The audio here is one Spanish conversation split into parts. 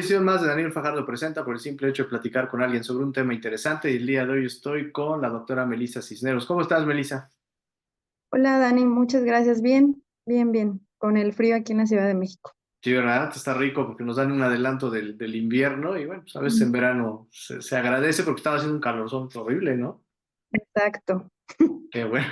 edición más de Daniel Fajardo Presenta por el simple hecho de platicar con alguien sobre un tema interesante y el día de hoy estoy con la doctora Melissa Cisneros. ¿Cómo estás, Melissa? Hola Dani, muchas gracias. Bien, bien, bien. Con el frío aquí en la Ciudad de México. Sí, ¿verdad? Está rico porque nos dan un adelanto del invierno y bueno, pues a veces en Mm. verano se agradece porque estaba haciendo un calorzón horrible, ¿no? Exacto. Qué bueno.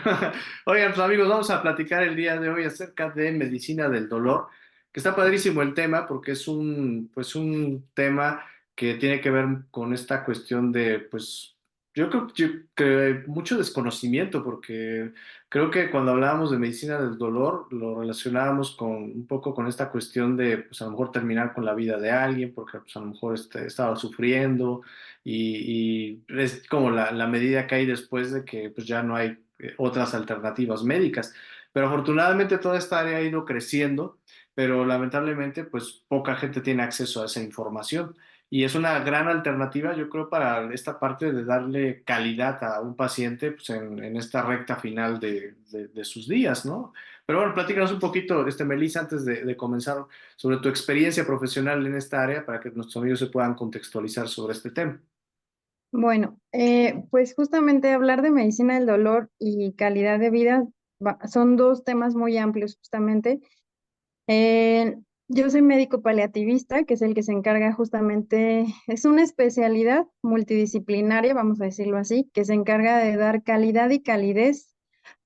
Oigan, pues amigos, vamos a platicar el día de hoy acerca de medicina del dolor, que está padrísimo el tema porque es un tema que tiene que ver con esta cuestión de, pues, yo creo que mucho desconocimiento, porque creo que cuando hablábamos de medicina del dolor lo relacionábamos con un poco con esta cuestión de, pues, a lo mejor terminar con la vida de alguien, porque pues, a lo mejor estaba sufriendo y es como la medida que hay después de que pues ya no hay otras alternativas médicas. Pero afortunadamente toda esta área ha ido creciendo, pero lamentablemente pues poca gente tiene acceso a esa información. Y es una gran alternativa, yo creo, para esta parte de darle calidad a un paciente pues, en esta recta final de sus días, ¿no? Pero bueno, platícanos un poquito, Melissa, antes de comenzar, sobre tu experiencia profesional en esta área para que nuestros amigos se puedan contextualizar sobre este tema. Bueno, pues justamente hablar de medicina del dolor y calidad de vida son dos temas muy amplios justamente. Eh, yo soy médico paliativista, que es el que se encarga justamente, es una especialidad multidisciplinaria, vamos a decirlo así, que se encarga de dar calidad y calidez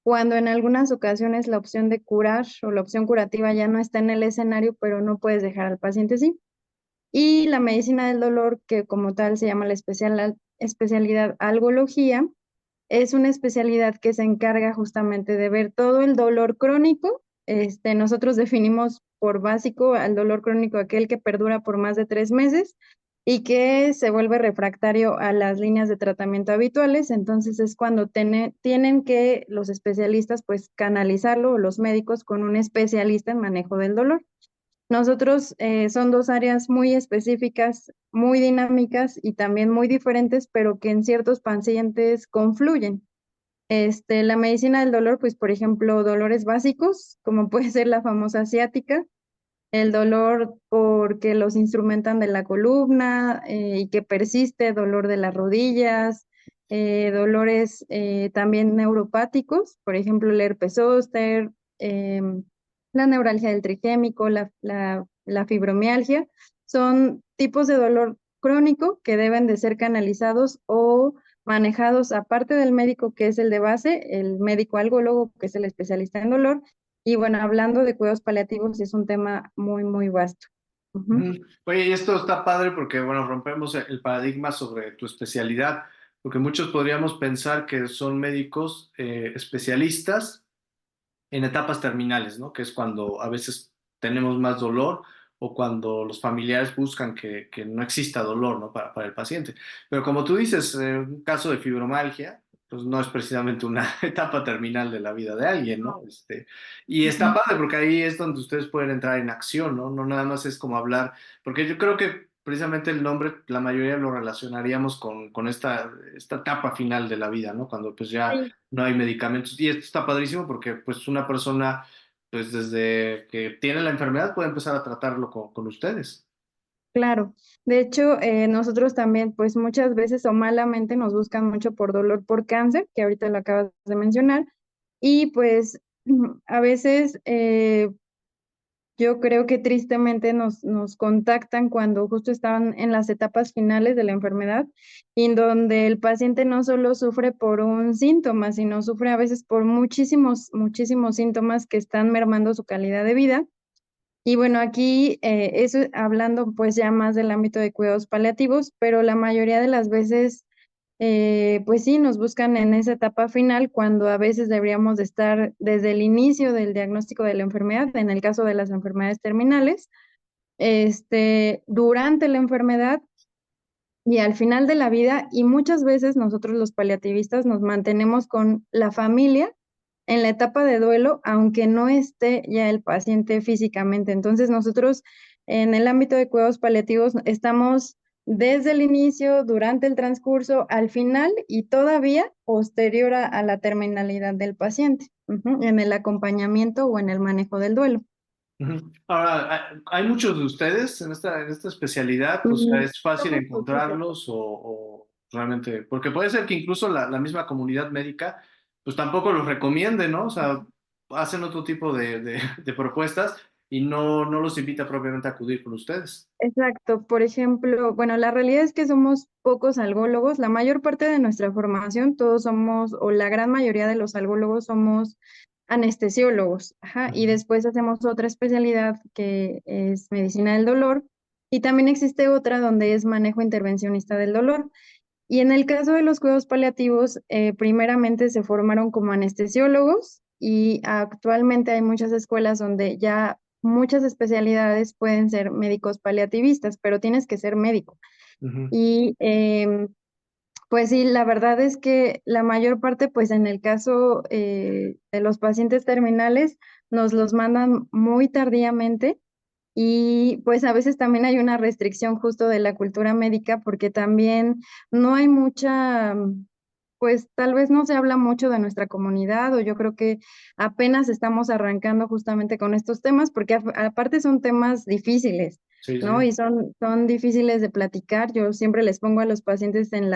cuando en algunas ocasiones la opción de curar o la opción curativa ya no está en el escenario, pero no puedes dejar al paciente así. Y la medicina del dolor, que como tal se llama la especialidad algología, es una especialidad que se encarga justamente de ver todo el dolor crónico. Nosotros definimos por básico al dolor crónico aquel que perdura por más de 3 meses y que se vuelve refractario a las líneas de tratamiento habituales. Entonces es cuando tienen que los especialistas pues canalizarlo o los médicos con un especialista en manejo del dolor. Nosotros son dos áreas muy específicas, muy dinámicas y también muy diferentes, pero que en ciertos pacientes confluyen. La medicina del dolor, pues por ejemplo, dolores básicos, como puede ser la famosa asiática, el dolor porque los instrumentan de la columna y que persiste, dolor de las rodillas, dolores también neuropáticos, por ejemplo, el herpes zóster, la neuralgia del trigémico, la fibromialgia, son tipos de dolor crónico que deben de ser canalizados o manejados aparte del médico que es el de base, el médico algólogo que es el especialista en dolor, y bueno, hablando de cuidados paliativos, es un tema muy, muy vasto. Ujú. Ujú. Oye, y esto está padre porque, bueno, rompemos el paradigma sobre tu especialidad, porque muchos podríamos pensar que son médicos especialistas en etapas terminales, ¿no? Que es cuando a veces tenemos más dolor o cuando los familiares buscan que no exista dolor, ¿no? Para el paciente. Pero como tú dices, un caso de fibromialgia, pues no es precisamente una etapa terminal de la vida de alguien, ¿no? Y está Ujú. padre porque ahí es donde ustedes pueden entrar en acción, ¿no? No nada más es como hablar, porque yo creo que precisamente el nombre, la mayoría lo relacionaríamos con esta etapa final de la vida, ¿no? Cuando pues ya Sí, no hay medicamentos. Y esto está padrísimo porque pues una persona, pues desde que tiene la enfermedad puede empezar a tratarlo con ustedes. claro. De hecho, nosotros también, pues muchas veces o malamente nos buscan mucho por dolor por cáncer, que ahorita lo acabas de mencionar, y pues a veces yo creo que tristemente nos contactan cuando justo estaban en las etapas finales de la enfermedad, y en donde el paciente no solo sufre por un síntoma, sino sufre a veces por muchísimos, muchísimos síntomas que están mermando su calidad de vida. Y bueno, aquí eso hablando pues ya más del ámbito de cuidados paliativos, pero la mayoría de las veces pues sí, nos buscan en esa etapa final cuando a veces deberíamos de estar desde el inicio del diagnóstico de la enfermedad, en el caso de las enfermedades terminales, durante la enfermedad y al final de la vida, y muchas veces nosotros los paliativistas nos mantenemos con la familia en la etapa de duelo, aunque no esté ya el paciente físicamente. Entonces nosotros en el ámbito de cuidados paliativos estamos desde el inicio, durante el transcurso, al final y todavía posterior a la terminalidad del paciente, en el acompañamiento o en el manejo del duelo. Ujú. Ahora, ¿hay muchos de ustedes en esta especialidad? O sea, Mm, ¿es fácil somos poquitos. encontrarlos o realmente? Porque puede ser que incluso la misma comunidad médica, pues tampoco los recomiende, ¿no? O sea, hacen otro tipo de propuestas y no los invita propiamente a acudir con ustedes. Exacto. Por ejemplo, bueno, la realidad es que somos pocos algólogos. La mayor parte de nuestra formación, todos somos, o la gran mayoría de los algólogos somos anestesiólogos. Ajá, y Ujú, después hacemos otra especialidad que es medicina del dolor. Y también existe otra donde es manejo intervencionista del dolor. Y en el caso de los cuidados paliativos, primeramente se formaron como anestesiólogos y actualmente hay muchas escuelas donde ya muchas especialidades pueden ser médicos paliativistas, pero tienes que ser médico. ujú, Y pues sí, la verdad es que la mayor parte, pues en el caso de los pacientes terminales, nos los mandan muy tardíamente y pues a veces también hay una restricción justo de la cultura médica porque también no hay mucha, pues tal vez no se habla mucho de nuestra comunidad o yo creo que apenas estamos arrancando justamente con estos temas porque aparte son temas difíciles, sí, ¿no? sí. Y son difíciles de platicar. Yo siempre les pongo a los pacientes en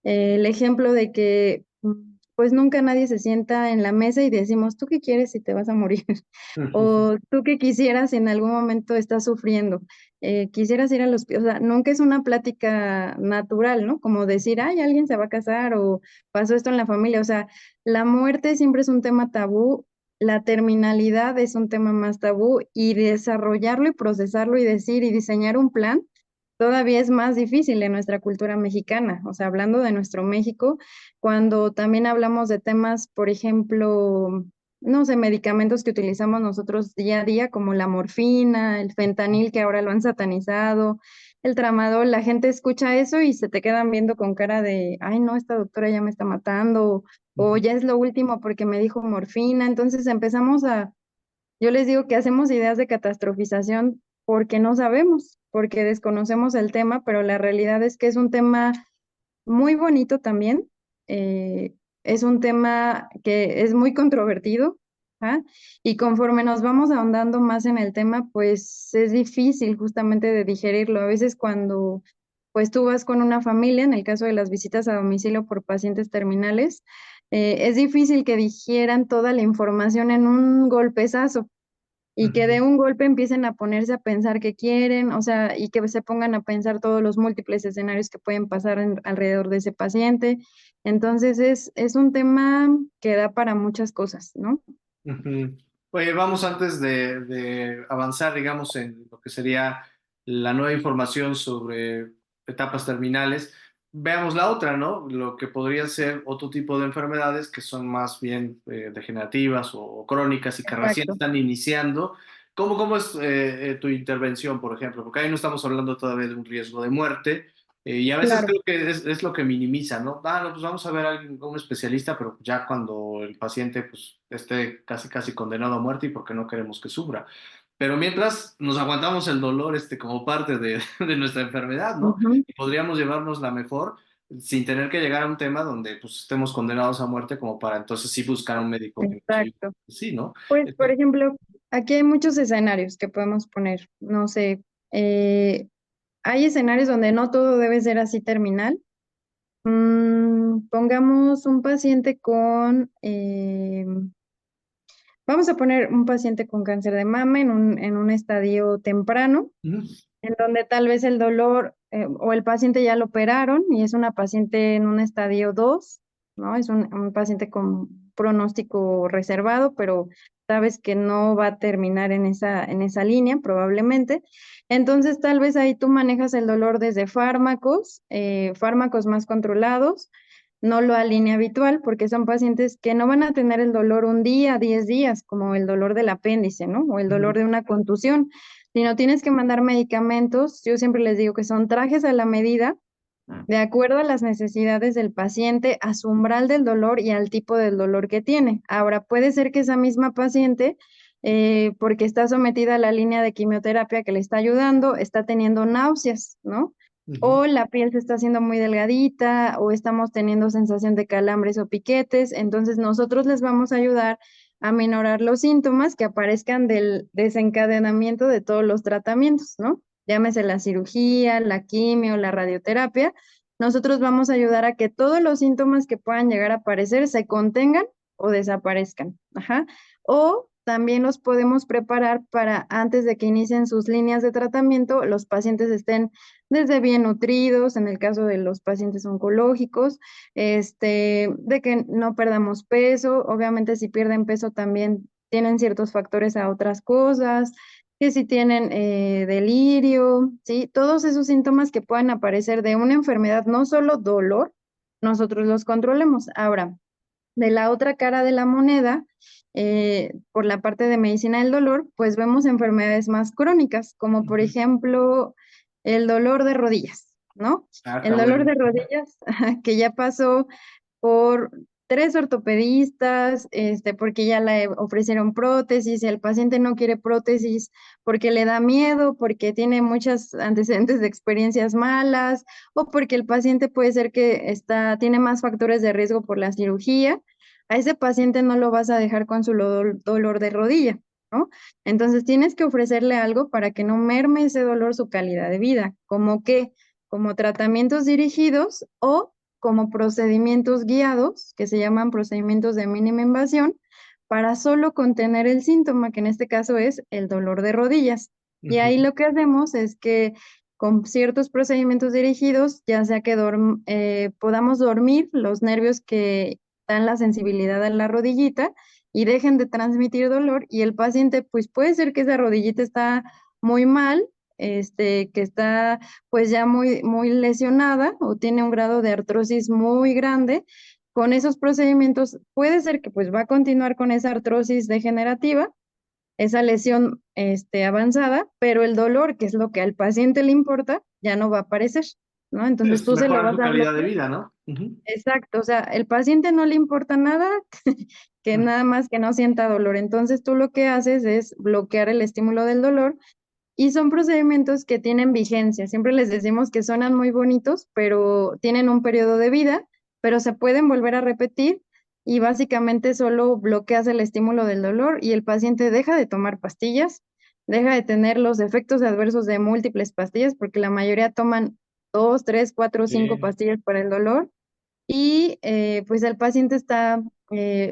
el ejemplo de que pues nunca nadie se sienta en la mesa y decimos, ¿tú qué quieres si te vas a morir? O tú qué quisieras si en algún momento estás sufriendo. Quisieras ir al hospital, o sea, nunca es una plática natural, ¿no? Como decir, ay, alguien se va a casar o pasó esto en la familia. O sea, la muerte siempre es un tema tabú, la terminalidad es un tema más tabú y desarrollarlo y procesarlo y decir y diseñar un plan todavía es más difícil en nuestra cultura mexicana, o sea, hablando de nuestro México, cuando también hablamos de temas, por ejemplo, no sé, medicamentos que utilizamos nosotros día a día, como la morfina, el fentanil, que ahora lo han satanizado, el tramadol, la gente escucha eso y se te quedan viendo con cara de, ay, no, esta doctora ya me está matando, o ya es lo último porque me dijo morfina, entonces empezamos yo les digo que hacemos ideas de catastrofización porque no sabemos, porque desconocemos el tema, pero la realidad es que es un tema muy bonito también. Es un tema que es muy controvertido, ¿ah? Y conforme nos vamos ahondando más en el tema, pues es difícil justamente de digerirlo. A veces cuando pues tú vas con una familia, en el caso de las visitas a domicilio por pacientes terminales, es difícil que digieran toda la información en un golpezazo y que de Ujú, un golpe empiecen a ponerse a pensar qué quieren, o sea, y que se pongan a pensar todos los múltiples escenarios que pueden pasar alrededor de ese paciente. Entonces es un tema que da para muchas cosas, ¿no? ujú. Oye, vamos antes de avanzar, digamos, en lo que sería la nueva información sobre etapas terminales. Veamos la otra, ¿no? Lo que podría ser otro tipo de enfermedades que son más bien degenerativas o crónicas y que recién Exacto. están iniciando. ¿Cómo es tu intervención, por ejemplo? Porque ahí no estamos hablando todavía de un riesgo de muerte. Y a veces Claro. creo que es lo que minimiza, ¿no? Ah, no, pues vamos a ver a alguien, a un especialista, pero ya cuando el paciente pues, esté casi condenado a muerte y porque no queremos que sufra. Pero mientras nos aguantamos el dolor como parte de nuestra enfermedad, ¿no? Ujú. Y podríamos llevarnos la mejor sin tener que llegar a un tema donde pues, estemos condenados a muerte como para entonces sí buscar a un médico que nos ayude. Exacto. Sí, ¿no? Pues, por Entonces, ejemplo, aquí hay muchos escenarios que podemos poner. No sé, hay escenarios donde no todo debe ser así terminal. Pongamos un paciente con, vamos a poner un paciente con cáncer de mama en un estadio temprano, ujú, en donde tal vez el dolor o el paciente ya lo operaron y es una paciente en un estadio 2, ¿no? Es un paciente con pronóstico reservado, pero sabes que no va a terminar en esa línea probablemente. Entonces, tal vez ahí tú manejas el dolor desde fármacos, fármacos más controlados, no lo línea habitual, porque son pacientes que no van a tener el dolor un día, 10 días, como el dolor del apéndice, ¿no? O el dolor ujú, de una contusión. Si no tienes que mandar medicamentos, yo siempre les digo que son trajes a la medida, de acuerdo a las necesidades del paciente, a su umbral del dolor y al tipo del dolor que tiene. Ahora, puede ser que esa misma paciente, porque está sometida a la línea de quimioterapia que le está ayudando, está teniendo náuseas, ¿no? ujú, O la piel se está haciendo muy delgadita, o estamos teniendo sensación de calambres o piquetes, entonces nosotros les vamos a ayudar aminorar los síntomas que aparezcan del desencadenamiento de todos los tratamientos, ¿no? Llámese la cirugía, la quimio, la radioterapia. Nosotros vamos a ayudar a que todos los síntomas que puedan llegar a aparecer se contengan o desaparezcan. Ajá. O también los podemos preparar para antes de que inicien sus líneas de tratamiento, los pacientes estén desde bien nutridos, en el caso de los pacientes oncológicos, de que no perdamos peso. Obviamente, si pierden peso también tienen ciertos factores a otras cosas, que si tienen delirio, ¿sí? Todos esos síntomas que puedan aparecer de una enfermedad, no solo dolor, nosotros los controlemos. Ahora, de la otra cara de la moneda, por la parte de medicina del dolor, pues vemos enfermedades más crónicas, como por Ujú. ejemplo el dolor de rodillas, ¿no? Ah, está El dolor bueno. de rodillas que ya pasó por tres ortopedistas, porque ya le ofrecieron prótesis y el paciente no quiere prótesis porque le da miedo, porque tiene muchos antecedentes de experiencias malas o porque el paciente puede ser que tiene más factores de riesgo por la cirugía. A ese paciente no lo vas a dejar con su dolor de rodilla, ¿no? Entonces tienes que ofrecerle algo para que no merme ese dolor su calidad de vida, como que, como tratamientos dirigidos o como procedimientos guiados, que se llaman procedimientos de mínima invasión, para solo contener el síntoma, que en este caso es el dolor de rodillas. Y ahí Ujú. lo que hacemos es que con ciertos procedimientos dirigidos, ya sea que podamos dormir los nervios que dan la sensibilidad a la rodillita y dejen de transmitir dolor, y el paciente, pues puede ser que esa rodillita está muy mal, que está pues ya muy, muy lesionada o tiene un grado de artrosis muy grande. Con esos procedimientos puede ser que pues va a continuar con esa artrosis degenerativa, esa lesión avanzada, pero el dolor, que es lo que al paciente le importa, ya no va a aparecer, ¿no? Entonces Es tú se lo mejorar vas su a calidad de bloquear. vida, ¿no? Ujú. Exacto, o sea, el paciente no le importa nada que nada más que no sienta dolor. Entonces tú lo que haces es bloquear el estímulo del dolor y son procedimientos que tienen vigencia. Siempre les decimos que suenan muy bonitos, pero tienen un periodo de vida, pero se pueden volver a repetir y básicamente solo bloqueas el estímulo del dolor y el paciente deja de tomar pastillas, deja de tener los efectos adversos de múltiples pastillas, porque la mayoría toman dos, tres, cuatro, cinco Sí. pastillas para el dolor y pues el paciente está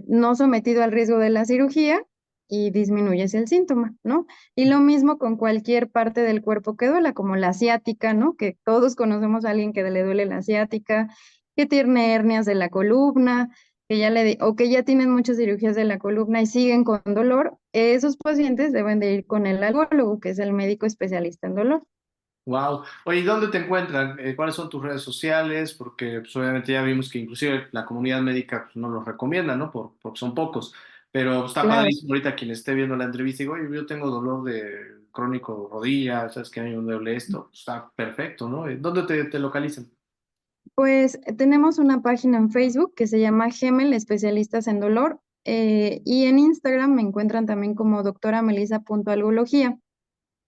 no sometido al riesgo de la cirugía y disminuyes el síntoma, ¿no? Y lo mismo con cualquier parte del cuerpo que duela, como la ciática, ¿no? Que todos conocemos a alguien que le duele la ciática, que tiene hernias de la columna, o que ya tienen muchas cirugías de la columna y siguen con dolor. Esos pacientes deben de ir con el algólogo, que es el médico especialista en dolor. Wow. Oye, ¿y dónde te encuentran? ¿Cuáles son tus redes sociales? Porque pues, obviamente ya vimos que inclusive la comunidad médica pues, no los recomienda, ¿no? Porque son pocos. Pero está Claro. padrísimo ahorita quien esté viendo la entrevista y digo, oye, yo tengo dolor de crónico rodilla, ¿sabes qué? A mí me duele esto. Está perfecto, ¿no? ¿Dónde te localizan? Pues tenemos una página en Facebook que se llama Gemel Especialistas en Dolor, y en Instagram me encuentran también como doctora Melisa.algología.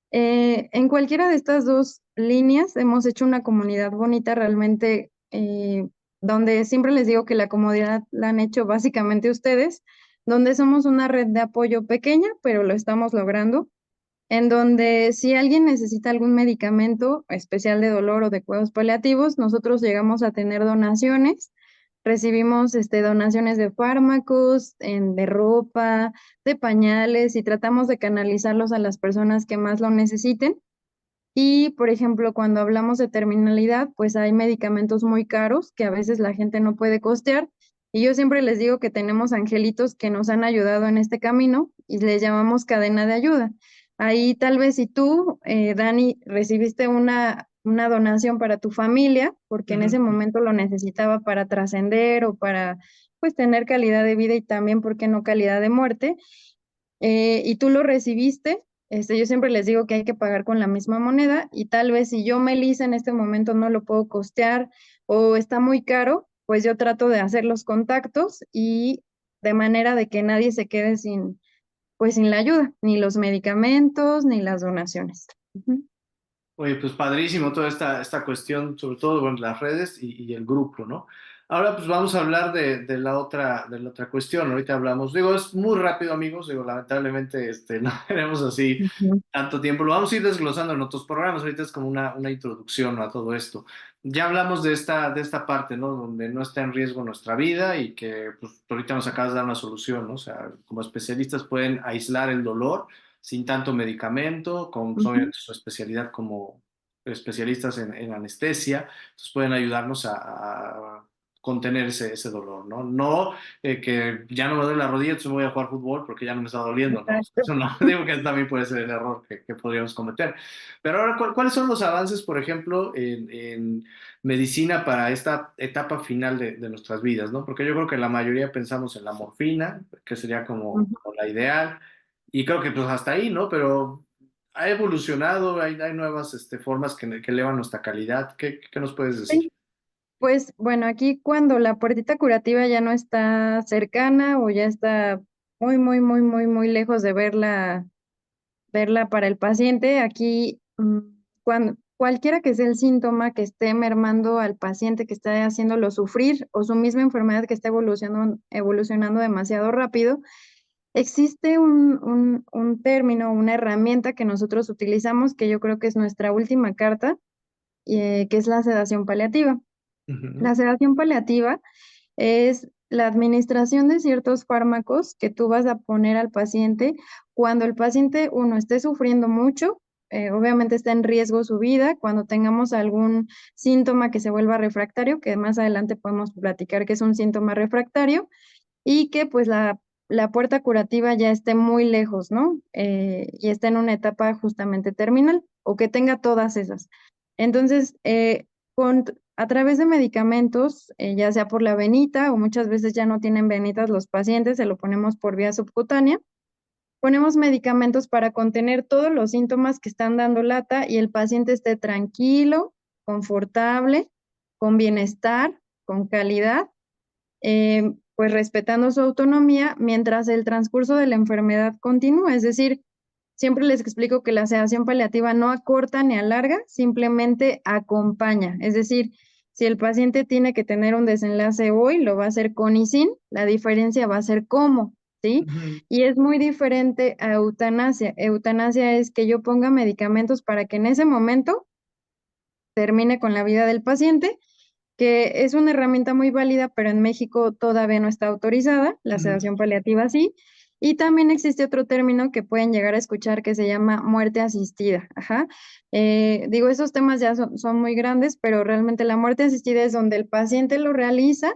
En cualquiera de estas dos líneas hemos hecho una comunidad bonita realmente, donde siempre les digo que la comunidad la han hecho básicamente ustedes, donde somos una red de apoyo pequeña, pero lo estamos logrando, en donde si alguien necesita algún medicamento especial de dolor o de cuidados paliativos, nosotros llegamos a tener donaciones, recibimos donaciones de fármacos, de ropa, de pañales y tratamos de canalizarlos a las personas que más lo necesiten. Y, por ejemplo, cuando hablamos de terminalidad, pues hay medicamentos muy caros que a veces la gente no puede costear. Y yo siempre les digo que tenemos angelitos que nos han ayudado en este camino y les llamamos cadena de ayuda. Ahí tal vez si tú, Dani, recibiste una donación para tu familia, porque en ese Ujú. momento lo necesitaba para trascender o para pues tener calidad de vida y también, ¿por qué no calidad de muerte? Y tú lo recibiste, yo siempre les digo que hay que pagar con la misma moneda y tal vez si yo, Melissa, en este momento no lo puedo costear o está muy caro, pues yo trato de hacer los contactos y de manera de que nadie se quede sin, pues sin la ayuda, ni los medicamentos, ni las donaciones. Ujú. Oye, pues padrísimo toda esta cuestión, sobre todo bueno, las redes y el grupo, ¿no? Ahora pues vamos a hablar de la otra cuestión. Ahorita hablamos, digo, es muy rápido, amigos, digo, lamentablemente no tenemos así Ujú. tanto tiempo. Lo vamos a ir desglosando en otros programas. Ahorita es como una introducción a todo esto. Ya hablamos de esta parte, ¿no? Donde no está en riesgo nuestra vida y que pues, ahorita nos acabas de dar una solución, ¿no? O sea, como especialistas pueden aislar el dolor sin tanto medicamento, con pues, Ujú. obviamente su especialidad como especialistas en anestesia, entonces pueden ayudarnos a contener ese dolor, ¿no? No que ya no me duele la rodilla, entonces voy a jugar fútbol porque ya no me está doliendo, ¿no? Exacto. Eso no, digo que también puede ser el error que podríamos cometer. Pero ahora, ¿cuáles son los avances, por ejemplo, en medicina para esta etapa final de nuestras vidas, ¿no? Porque yo creo que la mayoría pensamos en la morfina, que sería Ujú. como la ideal, y creo que pues hasta ahí, ¿no? Pero ha evolucionado, hay nuevas formas que elevan nuestra calidad. ¿Qué nos puedes decir? Sí. Pues bueno, aquí cuando la puertita curativa ya no está cercana o ya está muy, muy, muy, muy, muy lejos de verla para el paciente, aquí cuando cualquiera que sea el síntoma que esté mermando al paciente, que esté haciéndolo sufrir o su misma enfermedad que esté evolucionando demasiado rápido, existe un término, una herramienta que nosotros utilizamos, que yo creo que es nuestra última carta, que es la sedación paliativa. Ujú, La sedación paliativa es la administración de ciertos fármacos que tú vas a poner al paciente cuando el paciente, uno, esté sufriendo mucho, obviamente está en riesgo su vida, cuando tengamos algún síntoma que se vuelva refractario, que más adelante podemos platicar que es un síntoma refractario, y que pues la puerta curativa ya esté muy lejos, ¿no? Y esté en una etapa justamente terminal o que tenga todas esas. Entonces, a través de medicamentos, ya sea por la venita o muchas veces ya no tienen venitas los pacientes, se lo ponemos por vía subcutánea, ponemos medicamentos para contener todos los síntomas que están dando lata y el paciente esté tranquilo, confortable, con bienestar, con calidad, pues respetando su autonomía mientras el transcurso de la enfermedad continúa. Es decir, siempre les explico que la sedación paliativa no acorta ni alarga, simplemente acompaña. Es decir, si el paciente tiene que tener un desenlace hoy, lo va a hacer con y sin, la diferencia va a ser cómo, ¿sí? ujú, Y es muy diferente a eutanasia. Eutanasia es que yo ponga medicamentos para que en ese momento termine con la vida del paciente, que es una herramienta muy válida, pero en México todavía no está autorizada, la ujú. sedación paliativa sí. Y también existe otro término que pueden llegar a escuchar que se llama muerte asistida. Ajá. Digo, esos temas ya son muy grandes, pero realmente la muerte asistida es donde el paciente lo realiza,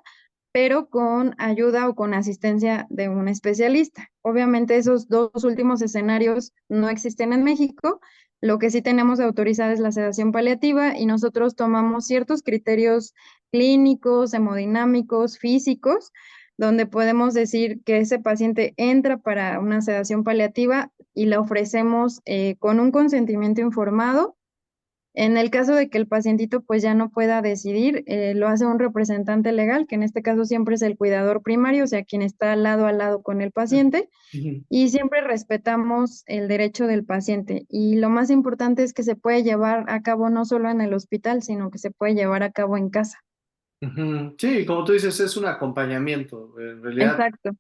pero con ayuda o con asistencia de un especialista. Obviamente esos dos últimos escenarios no existen en México. Lo que sí tenemos autorizada es la sedación paliativa y nosotros tomamos ciertos criterios clínicos, hemodinámicos, físicos, donde podemos decir que ese paciente entra para una sedación paliativa y la ofrecemos con un consentimiento informado. En el caso de que el pacientito pues ya no pueda decidir, lo hace un representante legal, que en este caso siempre es el cuidador primario, o sea, quien está lado a lado con el paciente, Ujú, y siempre respetamos el derecho del paciente. Y lo más importante es que se puede llevar a cabo no solo en el hospital, sino que se puede llevar a cabo en casa. ujú. Sí, como tú dices, es un acompañamiento. En realidad, Exacto.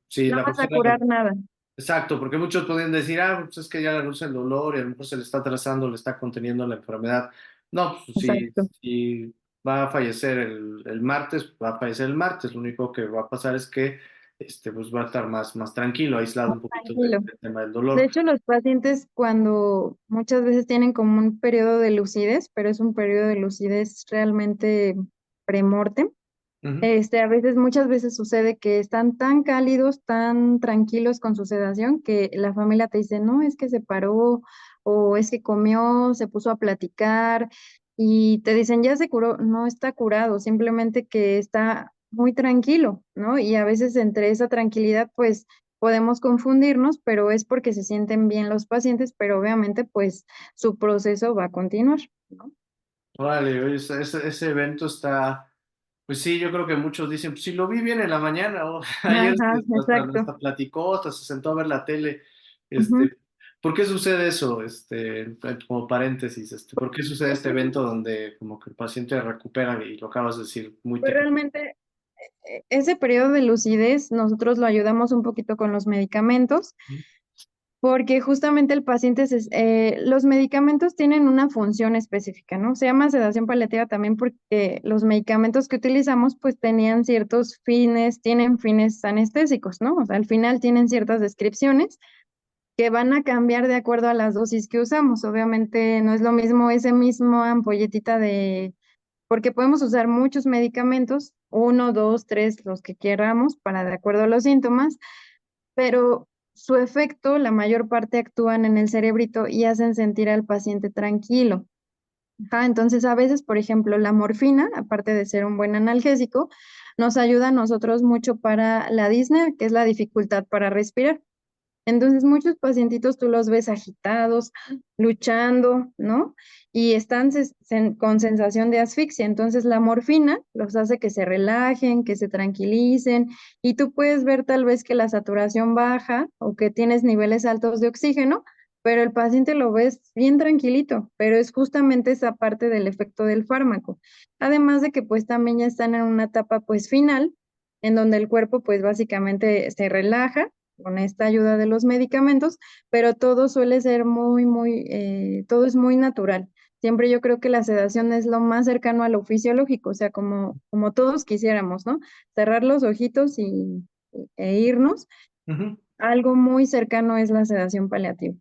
si No la vas a persona curar nada. exacto, porque muchos pueden decir, ah, pues es que ya le reduce el dolor y a lo mejor se le está trazando, le está conteniendo la enfermedad. No, pues Exacto. si va a fallecer el martes, va a fallecer el martes. Lo único que va a pasar es que pues va a estar más tranquilo, aislado un poquito Tranquilo. del tema del De dolor. hecho, los pacientes cuando muchas veces tienen como un periodo de lucidez, pero es un periodo de lucidez realmente premortem. Ujú, A veces, muchas veces sucede que están tan cálidos, tan tranquilos con su sedación, que la familia te dice, no, es que se paró, o es que comió, se puso a platicar, y te dicen, ya se curó, no está curado, simplemente que está muy tranquilo, ¿no? Y a veces entre esa tranquilidad, pues podemos confundirnos, pero es porque se sienten bien los pacientes, pero obviamente, pues su proceso va a continuar, ¿no? órale, oye, ese evento está, pues sí, yo creo que muchos dicen, pues sí, lo vi bien en la mañana, o ayer Ajá, exacto. hasta platicó, hasta se sentó a ver la tele, Ujú. ¿Por qué sucede eso? Como paréntesis, ¿por qué sucede este evento donde como que el paciente recupera y lo acabas de decir muy Pues técnico? realmente ese periodo de lucidez nosotros lo ayudamos un poquito con los medicamentos, porque justamente el paciente, los medicamentos tienen una función específica, ¿no? Se llama sedación paliativa también porque los medicamentos que utilizamos pues tenían ciertos fines, tienen fines anestésicos, ¿no? O sea, al final tienen ciertas descripciones que van a cambiar de acuerdo a las dosis que usamos. Obviamente no es lo mismo ese mismo ampolletita de, porque podemos usar muchos medicamentos, uno, dos, tres, los que queramos, para de acuerdo a los síntomas, pero su efecto, la mayor parte actúan en el cerebrito y hacen sentir al paciente tranquilo. Ajá, entonces, a veces, por ejemplo, la morfina, aparte de ser un buen analgésico, nos ayuda a nosotros mucho para la disnea, que es la dificultad para respirar. Entonces, muchos pacientitos tú los ves agitados, luchando, ¿no? Y están con sensación de asfixia. Entonces, la morfina los hace que se relajen, que se tranquilicen, y tú puedes ver tal vez que la saturación baja o que tienes niveles altos de oxígeno, pero el paciente lo ves bien tranquilito, pero es justamente esa parte del efecto del fármaco. Además de que pues también ya están en una etapa pues final, en donde el cuerpo pues básicamente se relaja con esta ayuda de los medicamentos, pero todo suele ser todo es muy natural. Siempre yo creo que la sedación es lo más cercano a lo fisiológico, o sea, como todos quisiéramos, ¿no? Cerrar los ojitos e irnos. Ujú. Algo muy cercano es la sedación paliativa.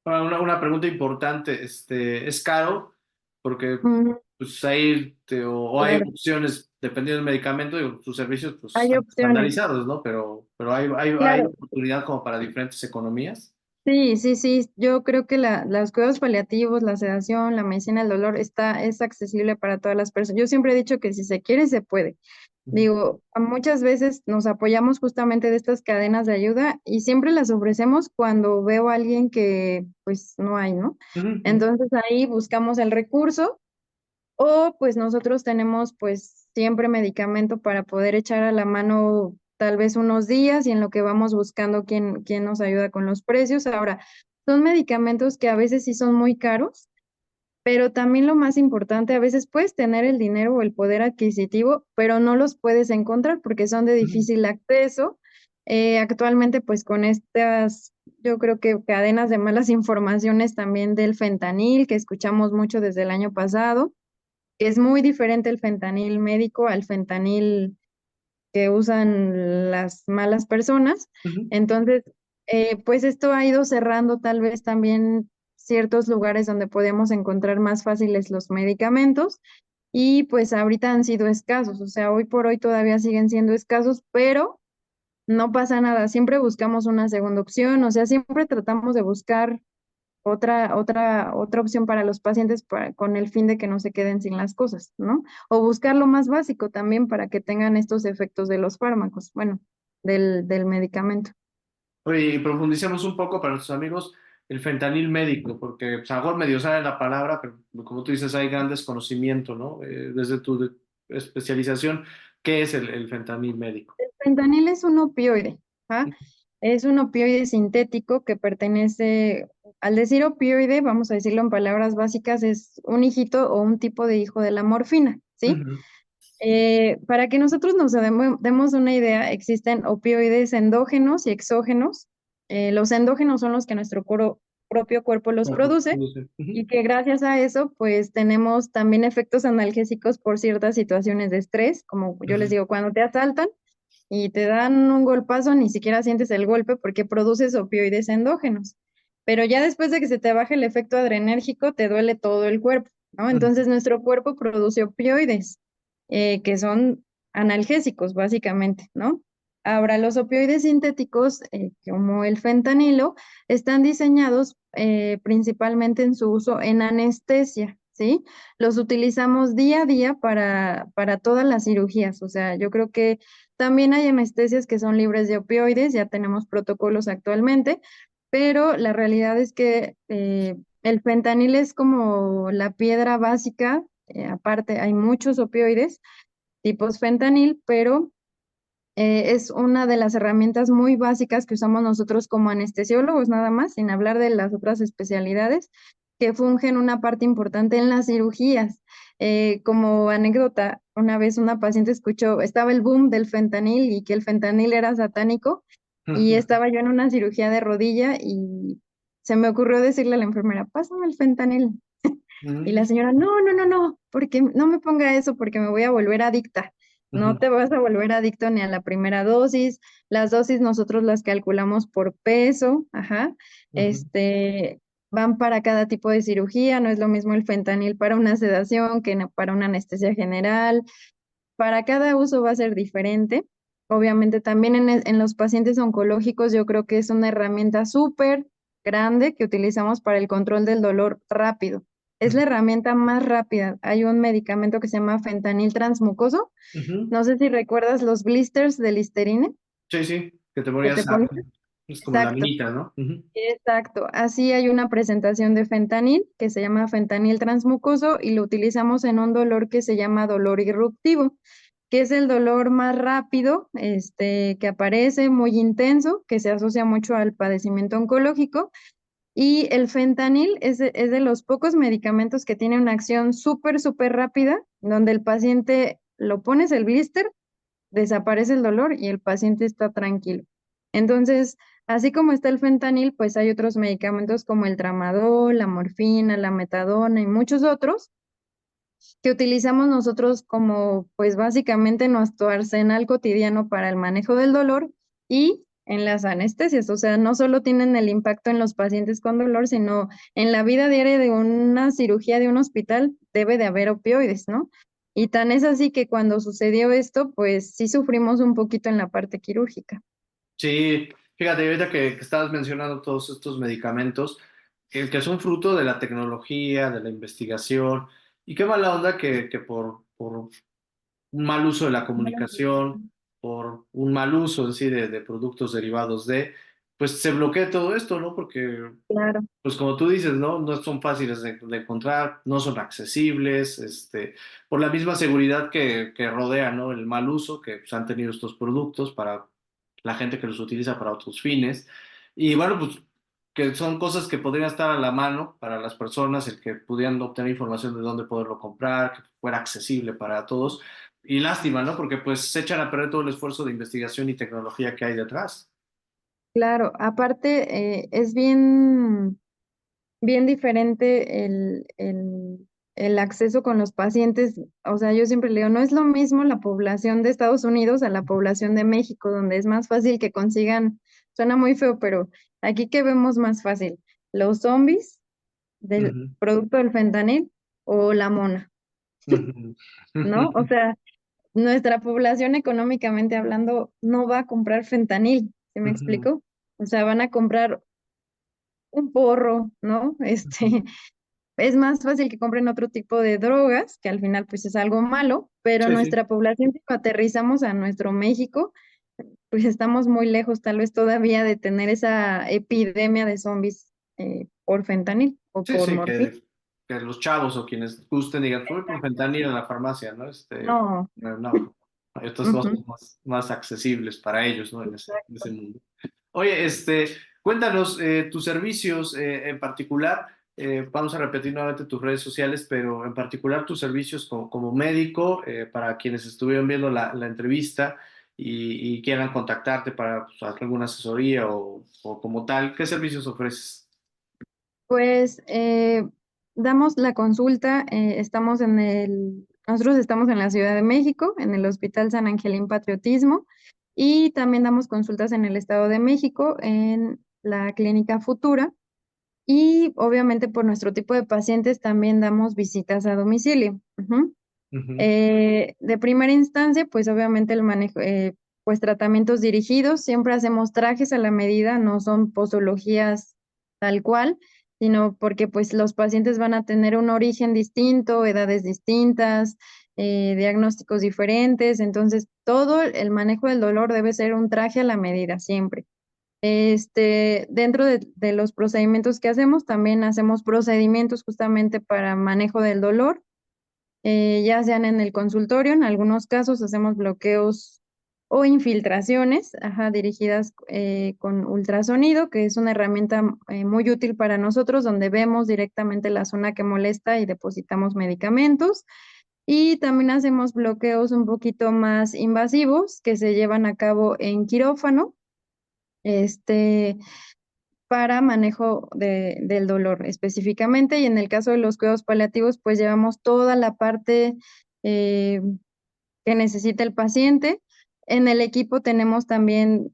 Ahora, una pregunta importante, ¿es caro? Porque Ujú, pues hay, o hay claro, opciones, dependiendo del medicamento, y sus servicios pues hay están opciones. estandarizados, ¿no? Pero hay Claro, oportunidad como para diferentes economías. sí, sí, sí. Yo creo que los cuidados paliativos, la sedación, la medicina del dolor es accesible para todas las personas. Yo siempre he dicho que si se quiere, se puede. Ujú, Digo, muchas veces nos apoyamos justamente de estas cadenas de ayuda y siempre las ofrecemos cuando veo a alguien que pues no hay, ¿no? ujú, ujú, Entonces ahí buscamos el recurso o pues nosotros tenemos pues siempre medicamento para poder echar a la mano tal vez unos días y en lo que vamos buscando quién nos ayuda con los precios. Ahora, son medicamentos que a veces sí son muy caros, pero también lo más importante, a veces puedes tener el dinero o el poder adquisitivo, pero no los puedes encontrar porque son de ujú, difícil acceso. Actualmente, pues con estas, yo creo que cadenas de malas informaciones también del fentanil, que escuchamos mucho desde el año pasado, que es muy diferente el fentanil médico al fentanil que usan las malas personas. ujú. Entonces, pues esto ha ido cerrando tal vez también ciertos lugares donde podemos encontrar más fáciles los medicamentos y pues ahorita han sido escasos, o sea, hoy por hoy todavía siguen siendo escasos, pero no pasa nada, siempre buscamos una segunda opción, o sea, siempre tratamos de buscar otra opción para los pacientes con el fin de que no se queden sin las cosas, ¿no? O buscar lo más básico también para que tengan estos efectos de los fármacos, bueno, del medicamento. Oye, y profundicemos un poco para nuestros amigos el fentanil médico, porque pues, a lo mejor medio sale la palabra, pero como tú dices, hay gran desconocimiento, ¿no? Desde tu especialización, ¿qué es el fentanil médico? Fentanil es un opioide, ¿ah? Es un opioide sintético que pertenece, al decir opioide, vamos a decirlo en palabras básicas, es un hijito o un tipo de hijo de la morfina, ¿sí? Ujú, Para que nosotros nos demos una idea, existen opioides endógenos y exógenos. Los endógenos son los que nuestro propio cuerpo los produce ujú, y que gracias a eso, pues tenemos también efectos analgésicos por ciertas situaciones de estrés, como yo les ujú, digo, cuando te asaltan y te dan un golpazo, ni siquiera sientes el golpe porque produces opioides endógenos. Pero ya después de que se te baje el efecto adrenérgico, te duele todo el cuerpo, ¿no? ujú, Entonces nuestro cuerpo produce opioides, que son analgésicos, básicamente, ¿no? Ahora, los opioides sintéticos, como el fentanilo, están diseñados principalmente en su uso en anestesia, ¿sí? Los utilizamos día a día para todas las cirugías. O sea, yo creo que también hay anestesias que son libres de opioides, ya tenemos protocolos actualmente, pero la realidad es que el fentanil es como la piedra básica. Aparte, hay muchos opioides tipos fentanil, pero Es una de las herramientas muy básicas que usamos nosotros como anestesiólogos, nada más, sin hablar de las otras especialidades que fungen una parte importante en las cirugías. Como anécdota, una vez una paciente escuchó, estaba el boom del fentanil y que el fentanil era satánico, y estaba yo en una cirugía de rodilla y se me ocurrió decirle a la enfermera, pásame el fentanil. Y Ujú, la señora, no, no, no, no, porque no me ponga eso porque me voy a volver adicta. No ujú, te vas a volver adicto ni a la primera dosis. Las dosis nosotros las calculamos por peso, ajá. ujú. Van para cada tipo de cirugía, no es lo mismo el fentanil para una sedación que para una anestesia general. Para cada uso va a ser diferente. Obviamente también en los pacientes oncológicos yo creo que es una herramienta súper grande que utilizamos para el control del dolor rápido. Es la herramienta más rápida. Hay un medicamento que se llama fentanil transmucoso. Ujú. No sé si recuerdas los blisters de Listerine Sí, sí, que te que te ponías ponían. es como la Exacto. minita, ¿no? Ujú, Exacto, así hay una presentación de fentanil que se llama fentanil transmucoso y lo utilizamos en un dolor que se llama dolor irruptivo, que es el dolor más rápido, que aparece muy intenso, que se asocia mucho al padecimiento oncológico. Y el fentanil es de los pocos medicamentos que tiene una acción súper, súper rápida, donde el paciente lo pones el blister, desaparece el dolor y el paciente está tranquilo. Entonces, así como está el fentanil, pues hay otros medicamentos como el tramadol, la morfina, la metadona y muchos otros que utilizamos nosotros como, pues básicamente nuestro arsenal cotidiano para el manejo del dolor y en las anestesias. O sea, no solo tienen el impacto en los pacientes con dolor, sino en la vida diaria de una cirugía de un hospital debe de haber opioides, ¿no? Y tan es así que cuando sucedió esto, pues sí sufrimos un poquito en la parte quirúrgica. sí, fíjate, ahorita que estabas mencionando todos estos medicamentos, el que son fruto de la tecnología, de la investigación, y qué mala onda que por un mal uso de la comunicación, por un mal uso en sí de productos derivados de, pues se bloquea todo esto, ¿no? Porque, Claro, pues como tú dices, ¿no? No son fáciles de encontrar, no son accesibles, por la misma seguridad que rodea, ¿no? El mal uso que pues, han tenido estos productos para la gente que los utiliza para otros fines. Y bueno, pues que son cosas que podrían estar a la mano para las personas, el que pudieran obtener información de dónde poderlo comprar, que fuera accesible para todos. Y lástima, ¿no? Porque pues se echan a perder todo el esfuerzo de investigación y tecnología que hay detrás. claro. Aparte, es bien, bien diferente el acceso con los pacientes. O sea, yo siempre le digo, no es lo mismo la población de Estados Unidos a la población de México, donde es más fácil que consigan, suena muy feo, pero aquí que vemos más fácil, los zombies del Ujú, producto del fentanil o la mona, ujú. ¿no? O sea, nuestra población económicamente hablando no va a comprar fentanil, ¿sí me Ujú, explico? O sea, van a comprar un porro, ¿no? ujú. Es más fácil que compren otro tipo de drogas, que al final pues es algo malo, pero Sí, sí. nuestra población, si lo aterrizamos a nuestro México, pues estamos muy lejos tal vez todavía de tener esa epidemia de zombies por fentanil o Sí, por sí, morfina. que los chavos o quienes gusten digan, fue por fentanil a la farmacia, ¿no? No. No, no, hay otras Ujú. cosas más accesibles para ellos, ¿no? En ese mundo. Oye, cuéntanos tus servicios en particular. Vamos a repetir nuevamente tus redes sociales, pero en particular tus servicios como médico, para quienes estuvieron viendo la entrevista y quieran contactarte para pues, alguna asesoría o como tal, ¿qué servicios ofreces? Pues damos la consulta, nosotros estamos en la Ciudad de México, en el Hospital San Angelín Patriotismo, y también damos consultas en el Estado de México, en la Clínica Futura, y obviamente por nuestro tipo de pacientes también damos visitas a domicilio. Ujú. Ujú, De primera instancia, pues obviamente el manejo, pues tratamientos dirigidos, siempre hacemos trajes a la medida, no son posologías tal cual, sino porque pues los pacientes van a tener un origen distinto, edades distintas, diagnósticos diferentes, entonces todo el manejo del dolor debe ser un traje a la medida siempre. Dentro de los procedimientos que hacemos, también hacemos procedimientos justamente para manejo del dolor, ya sean en el consultorio, en algunos casos hacemos bloqueos o infiltraciones, ajá, dirigidas con ultrasonido, que es una herramienta muy útil para nosotros, donde vemos directamente la zona que molesta y depositamos medicamentos. Y también hacemos bloqueos un poquito más invasivos que se llevan a cabo en quirófano, este, para manejo del dolor específicamente. Y en el caso de los cuidados paliativos, pues llevamos toda la parte eh, que necesita el paciente. En el equipo tenemos también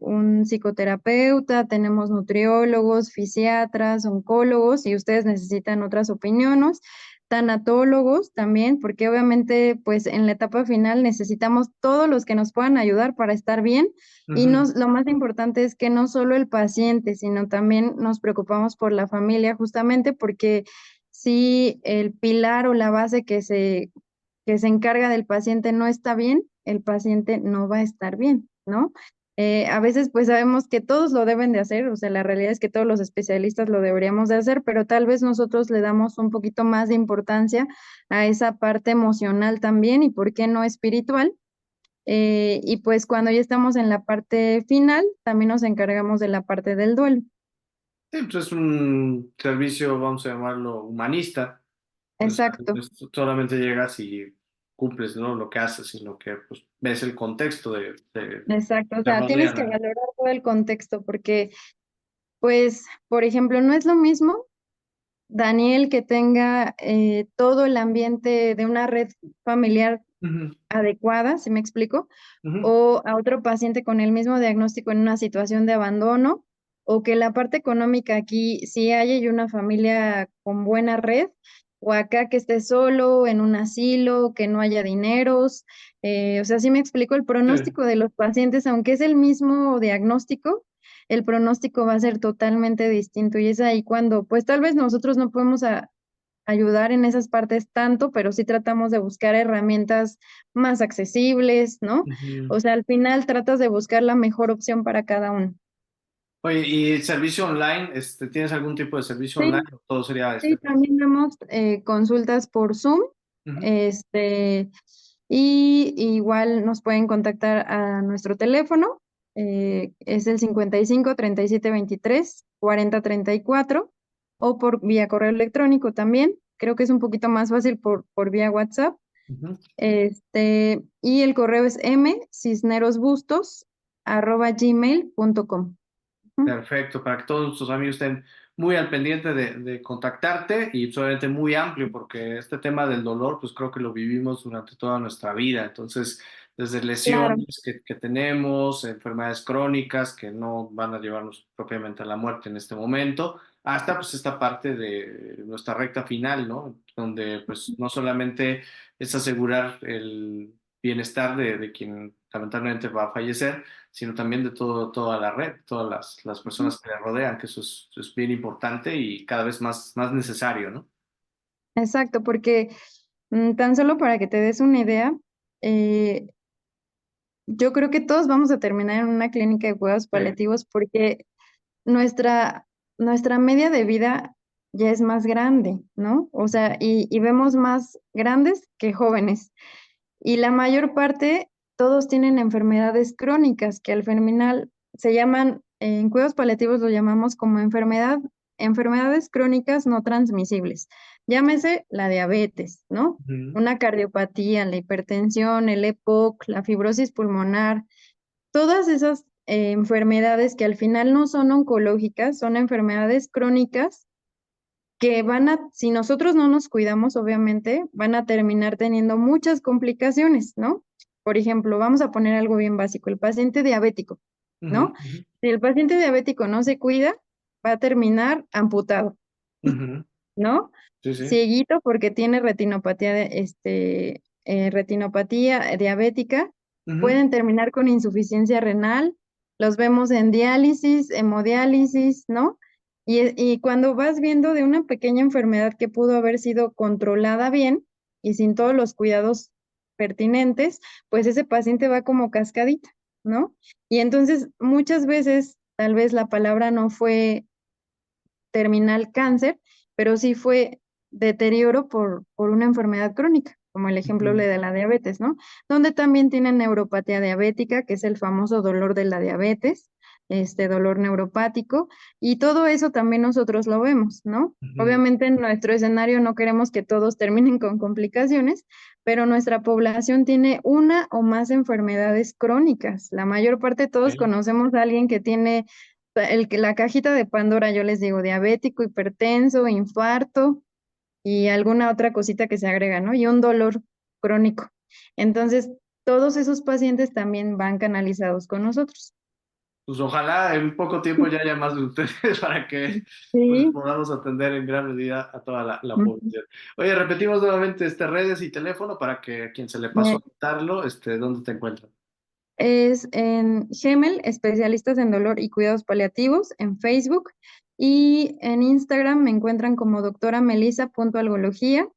un psicoterapeuta, tenemos nutriólogos, fisiatras, oncólogos, y ustedes necesitan otras opiniones, tanatólogos también, porque obviamente pues en la etapa final necesitamos todos los que nos puedan ayudar para estar bien. Y Ujú. lo más importante es que no solo el paciente, sino también nos preocupamos por la familia, justamente porque si el pilar o la base que se encarga del paciente no está bien, el paciente no va a estar bien, ¿no? A veces pues sabemos que todos lo deben de hacer, o sea, la realidad es que todos los especialistas lo deberíamos de hacer, pero tal vez nosotros le damos un poquito más de importancia a esa parte emocional también y por qué no espiritual. Y pues cuando ya estamos en la parte final, también nos encargamos de la parte del duelo. Sí, pues es un servicio, vamos a llamarlo humanista. O sea, no Exacto, es solamente llegas y cumples, ¿no? Lo que haces, sino que pues, ves el contexto exacto. O te sea, tienes rodea, que ¿no? valorar todo el contexto porque, pues, por ejemplo, no es lo mismo Daniel que tenga todo el ambiente de una red familiar Ujú, adecuada, ¿sí me explico? ujú. O a otro paciente con el mismo diagnóstico en una situación de abandono, o que la parte económica aquí sí haya y una familia con buena red, o acá que esté solo en un asilo, que no haya dineros. O sea, sí me explico, el Sí. pronóstico de los pacientes, aunque es el mismo diagnóstico, el pronóstico va a ser totalmente distinto y es ahí cuando, pues tal vez nosotros no podemos ayudar en esas partes tanto, pero sí tratamos de buscar herramientas más accesibles, ¿no? Ujú. O sea, al final tratas de buscar la mejor opción para cada uno. Oye, ¿y el servicio online? ¿Tienes algún tipo de servicio online Sí, o todo sería sí, presencial? también damos consultas por Zoom, Ujú, este, y igual nos pueden contactar a nuestro teléfono, es el 55 37 23 40 34, o por vía correo electrónico también. Creo que es un poquito más fácil por vía WhatsApp. ujú. Y el correo es mcisnerosbustos@gmail.com. Ujú. Perfecto, para que todos nuestros amigos estén muy al pendiente de contactarte y pues, obviamente muy amplio, porque este tema del dolor, pues creo que lo vivimos durante toda nuestra vida. Entonces, desde Claro, lesiones que tenemos, enfermedades crónicas que no van a llevarnos propiamente a la muerte en este momento, hasta pues esta parte de nuestra recta final, ¿no? Donde pues no solamente es asegurar el bienestar de quien lamentablemente va a fallecer, sino también de toda la red, todas las personas que le rodean, que eso es bien importante y cada vez más necesario, ¿no? exacto, porque tan solo para que te des una idea, eh, yo creo que todos vamos a terminar en una clínica de cuidados Sí. paliativos porque nuestra, nuestra media de vida ya es más grande, ¿no? O sea, y vemos más grandes que jóvenes. Y la mayor parte, todos tienen enfermedades crónicas que al final se llaman, en cuidados paliativos lo llamamos como enfermedades crónicas no transmisibles. Llámese la diabetes, ¿no? Ujú, Una cardiopatía, la hipertensión, el EPOC, la fibrosis pulmonar, todas esas enfermedades que al final no son oncológicas, son enfermedades crónicas que si nosotros no nos cuidamos, obviamente, van a terminar teniendo muchas complicaciones, ¿no? Por ejemplo, vamos a poner algo bien básico, el paciente diabético, ujú, ¿no? ujú, Si el paciente diabético no se cuida, va a terminar amputado, ujú. ¿no? Sí, sí. Cieguito porque tiene retinopatía, retinopatía diabética, Ujú, pueden terminar con insuficiencia renal, los vemos en diálisis, hemodiálisis, ¿no? Y cuando vas viendo de una pequeña enfermedad que pudo haber sido controlada bien y sin todos los cuidados pertinentes, pues ese paciente va como cascadita, ¿no? Y entonces muchas veces tal vez la palabra no fue terminal cáncer, pero sí fue deterioro por una enfermedad crónica, como el ejemplo Ujú. de la diabetes, ¿no? Donde también tienen neuropatía diabética, que es el famoso dolor de la diabetes, este dolor neuropático, y todo eso también nosotros lo vemos, ¿no? Ujú. Obviamente en nuestro escenario no queremos que todos terminen con complicaciones, pero nuestra población tiene una o más enfermedades crónicas. La mayor parte, todos Ok. conocemos a alguien que tiene la cajita de Pandora, yo les digo, diabético, hipertenso, infarto y alguna otra cosita que se agrega, ¿no? Y un dolor crónico. Entonces, todos esos pacientes también van canalizados con nosotros. Pues ojalá en poco tiempo ya haya más de ustedes para que pues, Sí. podamos atender en gran medida a toda la Ujú. población. Oye, repetimos nuevamente redes y teléfono para que a quien se le pasó Eh, a quitarlo, ¿dónde te encuentran? Es en Gemel, especialistas en dolor y cuidados paliativos, en Facebook. Y en Instagram me encuentran como doctora.melisa.algología.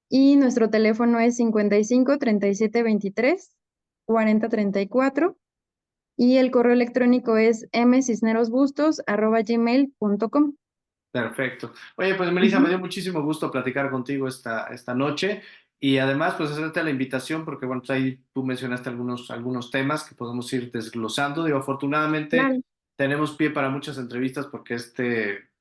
Y nuestro teléfono es 55 37 23 40 34. Y el correo electrónico es mcisnerosbustos@gmail.com. Perfecto. Oye, pues Melissa, me Ujú. dio muchísimo gusto platicar contigo esta noche y además pues hacerte la invitación porque bueno, pues ahí tú mencionaste algunos temas que podemos ir desglosando. Digo, afortunadamente Claro, tenemos pie para muchas entrevistas porque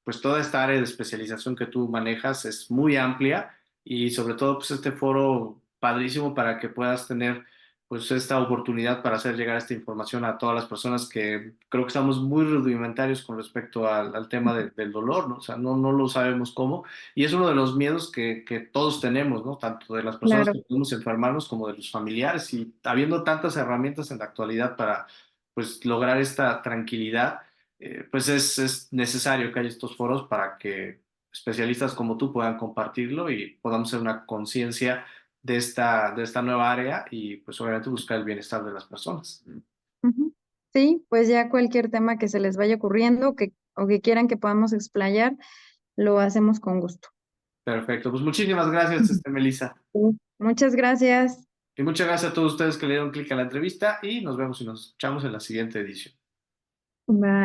pues toda esta área de especialización que tú manejas es muy amplia y sobre todo pues este foro padrísimo para que puedas tener pues esta oportunidad para hacer llegar esta información a todas las personas que creo que estamos muy rudimentarios con respecto al tema del dolor, ¿no? O sea, no lo sabemos cómo. Y es uno de los miedos que todos tenemos, ¿no? Tanto de las personas claro, que podemos enfermarnos como de los familiares. Y habiendo tantas herramientas en la actualidad para, pues, lograr esta tranquilidad, pues es necesario que haya estos foros para que especialistas como tú puedan compartirlo y podamos hacer una conciencia de esta nueva área y pues obviamente buscar el bienestar de las personas. Ujú. Sí, pues ya cualquier tema que se les vaya ocurriendo o que quieran que podamos explayar, lo hacemos con gusto. Perfecto, pues muchísimas gracias, Ujú. Melissa. Sí. Muchas gracias. Y muchas gracias a todos ustedes que le dieron clic a la entrevista y nos vemos y nos escuchamos en la siguiente edición. Bye.